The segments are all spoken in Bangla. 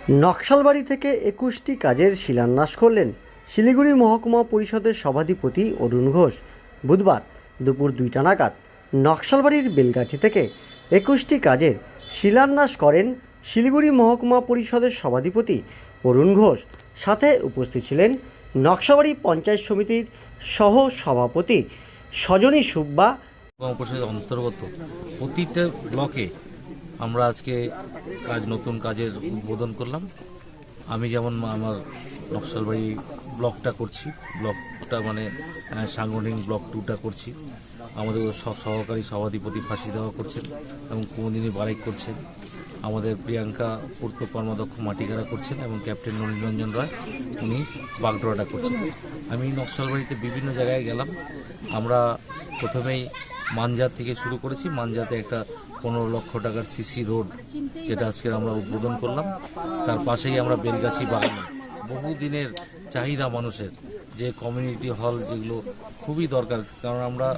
নকশালবাড়ি থেকে ২১টি কাজের শিলান্যাস করলেন শিলিগুড়ি মহকুমা পরিষদের সভাধিপতি অরুণ ঘোষ। বুধবার দুপুর ২টা নাগাদ নকশালবাড়ির বেলগাছি থেকে ২১টি কাজের শিলান্যাস করেন শিলিগুড়ি মহকুমা পরিষদের সভাধিপতি অরুণ ঘোষ। সাথে উপস্থিত ছিলেন নকশালবাড়ি পঞ্চায়েত সমিতির সহ সভাপতি সজনী সুব্বা। পরিষদের অন্তর্গত প্রতিটা ব্লকে আমরা আজকে নতুন কাজের উদ্বোধন করলাম। আমি যেমন আমার নকশালবাড়ি ব্লকটা করছি, ব্লকটা মানে সাংগঠনিক ব্লক 2টা করছি। আমাদের সহকারী সভাধিপতি ফাঁসি দেওয়া করছেন এবং কুমুদিনী বারেক করছেন। আমাদের প্রিয়াঙ্কা পূর্ত কর্মাধ্যক্ষ মাটিগাড়া করছেন এবং ক্যাপ্টেন নলিনরঞ্জন রায় উনি বাগডোরাটা করছেন। আমি নকশালবাড়িতে বিভিন্ন জায়গায় গেলাম। আমরা প্রথমেই মানজার থেকে শুরু করেছি। মানজাতে একটা 15 লক্ষ টাকার সিসি রোড, যেটা আজকে আমরা উদ্বোধন করলাম। তার পাশেই আমরা বেলগাছি বাগানে বহুদিনের চাহিদা মানুষের যে কমিউনিটি হল, যেগুলো খুবই দরকার, কারণ আমরা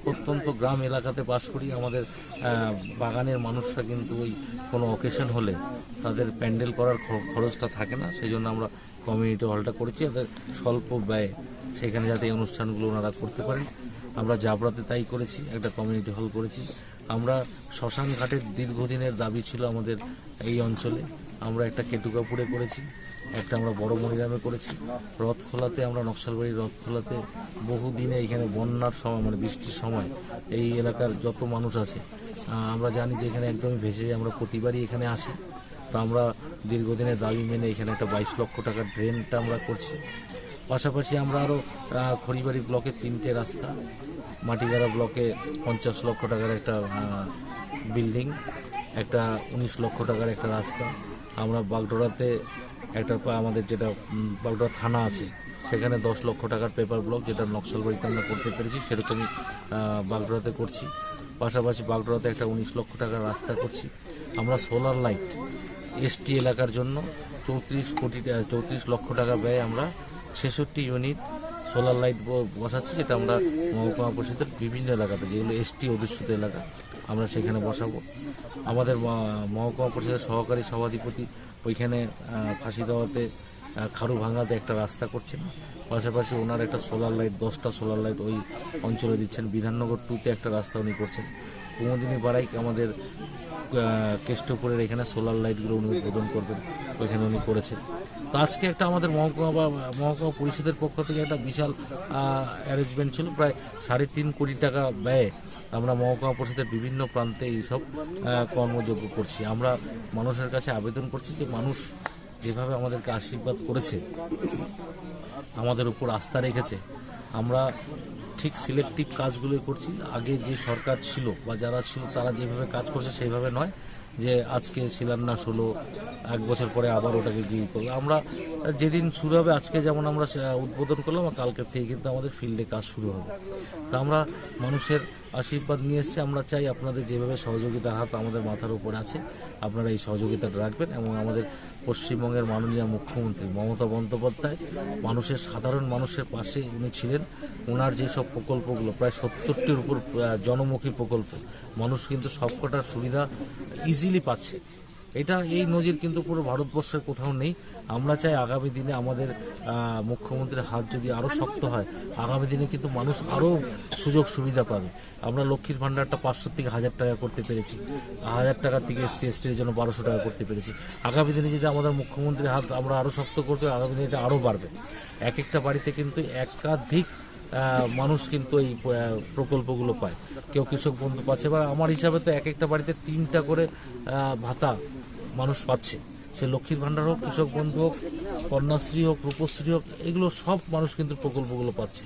প্রত্যন্ত গ্রাম এলাকাতে বাস করি। আমাদের বাগানের মানুষরা কিন্তু ওই কোনো অকেশন হলে তাদের প্যান্ডেল করার খরচটা থাকে না, সেই জন্য আমরা কমিউনিটি হলটা করেছি। তাদের স্বল্প ব্যয়ে সেখানে যাতে এই অনুষ্ঠানগুলো ওনারা করতে পারেন। আমরা জাবরাতে তাই করেছি, একটা কমিউনিটি হল করেছি। আমরা শ্মশান ঘাটের দীর্ঘদিনের দাবি ছিল আমাদের এই অঞ্চলে, আমরা একটা কেটুকাপুরে করেছি, একটা আমরা বড় মনিরামে করেছি। রথখোলাতে আমরা নকশালবাড়ির রথখোলাতে বহুদিনে এখানে বন্যার সময় মানে বৃষ্টির সময় এই এলাকার যত মানুষ আছে আমরা জানি যে এখানে একদমই ভেসে যায়। আমরা প্রতিবারই এখানে আসি। তো আমরা দীর্ঘদিনের দাবি মেনে এখানে একটা 22 লক্ষ টাকার ড্রেনটা আমরা করছি। পাশাপাশি আমরা আরও খড়িবাড়ি ব্লকে 3টে রাস্তা, মাটিগাড়া ব্লকে 50 লক্ষ টাকার একটা বিল্ডিং, একটা 19 লক্ষ টাকার একটা রাস্তা। আমরা বাগডোরাতে একটা আমাদের যেটা বাগডোরা থানা আছে সেখানে 10 লক্ষ টাকার পেপার ব্লক, যেটা নকশালবাড়িতে আমরা করতে পেরেছি, সেরকমই বাগডোরাতে করছি। পাশাপাশি বাগডোরাতে একটা 19 লক্ষ টাকার রাস্তা করছি। আমরা সোলার লাইট এসটি এলাকার জন্য 34 লক্ষ টাকা ব্যয় আমরা 66 ইউনিট সোলার লাইট বসাচ্ছি, যেটা আমরা মহকুমা পরিষদের বিভিন্ন এলাকাতে, যেগুলো এসটি অধিষ্ঠিত এলাকা, আমরা সেখানে বসাবো। আমাদের মহকুমা পরিষদের সহকারী সভাধিপতি ওইখানে ফাঁসি দেওয়াতে খারু ভাঙাতে একটা রাস্তা করছেন। পাশাপাশি ওনার একটা সোলার লাইট 10টা সোলার লাইট ওই অঞ্চলে দিচ্ছেন। বিধাননগর 2তে একটা রাস্তা উনি করছেন। কুমুদিনী বারাইক আমাদের কেষ্টপুরের এখানে সোলার লাইটগুলো উনি উদ্বোধন করবেন, ওইখানে উনি করেছেন। তো আজকে একটা আমাদের মহকুমা পরিষদের পক্ষ থেকে একটা বিশাল অ্যারেঞ্জমেন্ট ছিল। প্রায় 3.5 কোটি টাকা ব্যয়ে আমরা মহকুমা পরিষদের বিভিন্ন প্রান্তে এইসব কর্মযজ্ঞ করছি। আমরা মানুষের কাছে আবেদন করছি যে মানুষ যেভাবে আমাদেরকে আশীর্বাদ করেছে, আমাদের উপর আস্থা রেখেছে, আমরা ঠিক সিলেক্টিভ কাজগুলোই করছি। আগে যে সরকার ছিল বা যারা ছিল তারা যেভাবে কাজ করছে সেইভাবে নয়, যে আজকে শিলান্যাস হলো 1 বছর পরে আবার ওটাকে গিয়ে করলো। আমরা যেদিন শুরু হবে, আজকে যেমন আমরা উদ্বোধন করলাম, কালকের থেকে কিন্তু আমাদের ফিল্ডে কাজ শুরু হবে। তা আমরা মানুষের আশীর্বাদ নিয়ে এসেছি। আমরা চাই আপনাদের যেভাবে সহযোগিতার হাত আমাদের মাথার উপরে আছে, আপনারা এই সহযোগিতাটা রাখবেন। এবং আমাদের পশ্চিমবঙ্গের মাননীয় মুখ্যমন্ত্রী মমতা বন্দ্যোপাধ্যায় সাধারণ মানুষের পাশে উনি ছিলেন। ওনার যেসব প্রকল্পগুলো, প্রায় 70টির উপর জনমুখী প্রকল্প, মানুষ কিন্তু সবকটার সুবিধা ইজিলি পাচ্ছে। এই নজির কিন্তু পুরো ভারতবর্ষের কোথাও নেই। আমরা চাই আগামী দিনে আমাদের মুখ্যমন্ত্রীর হাত যদি আরও শক্ত হয়, আগামী দিনে কিন্তু মানুষ আরও সুযোগ সুবিধা পাবে। আমরা লক্ষ্মীর ভাণ্ডারটা 500 থেকে 1000 টাকা করতে পেরেছি, 1000 টাকার থেকে SC/STর জন্য 1200 টাকা করতে পেরেছি। আগামী দিনে যদি আমাদের মুখ্যমন্ত্রীর হাত আমরা আরও শক্ত করতে, আগামী দিনে এটা আরও বাড়বে। এক একটা বাড়িতে কিন্তু একাধিক মানুষ কিন্তু এই প্রকল্পগুলো পায়। কেউ কৃষক বন্ধু পাচ্ছে, বা আমার হিসাবে তো এক একটা বাড়িতে 3টা করে ভাতা মানুষ পাচ্ছে। সে লক্ষ্মীর ভাণ্ডার হোক, কৃষক বন্ধু হোক, কন্যাশ্রী হোক, রূপশ্রী হোক, এগুলো সব মানুষ কিন্তু প্রকল্পগুলো পাচ্ছে।